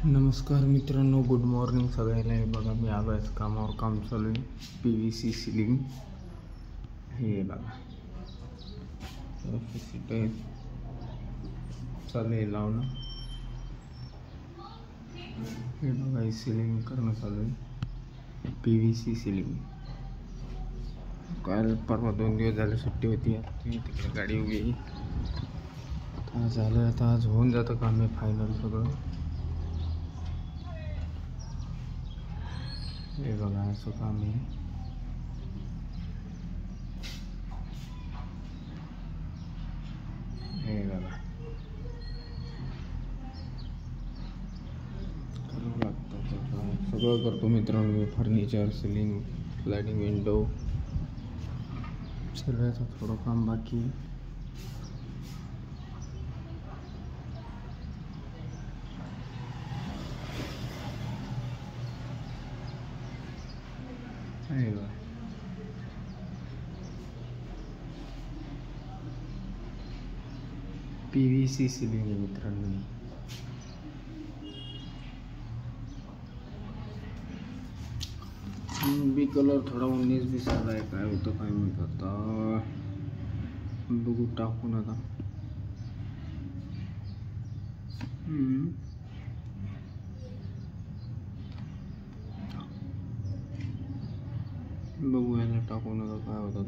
नमस्कार मित्रांनो, good morning सगळ्यांना. हे बघा, मी आलो आहे कामावर. काम चालू आहे PVC सिलिंग. हे बघा चालू आहे लावणं. हे बघा, हे सिलिंग करणं चालू आहे PVC सिलिंग. काल परवा 2 दिवस झाले सुट्टी होती. तिकडे गाडी उभी आहे. आता झालं, आता आज होऊन जातं काम. आहे फायनल सगळं. हे बघा, असं काम आहे. हे बघा, करावं लागतं सगळं करतो मित्रांनो मी. फर्निचर, सिलिंग, स्लायडिंग विंडो, सगळ्याचं थोडं काम बाकी आहे. PVC सिलिंग आहे मित्रांनो. बी कलर थोडा 19 दिसायला आहे. काय होतं काय माहित. आता बघू, टाकून आता. बघू याला टाकून आता काय होतं.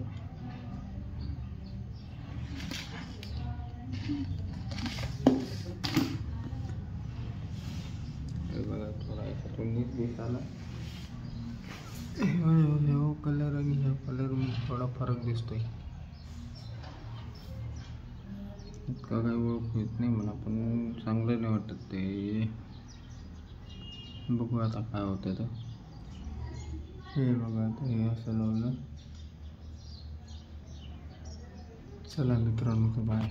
बघा, थोडा 19 दिसायला. कलर आणि ह्या कलर थोडा फरक दिसतोय. इतका काही ओळख येत नाही मला, पण चांगलं नाही वाटत ते. बघू आता काय होतं तर. हे बघा, आता हे असं लावलं. चला मित्रांनो, बाय.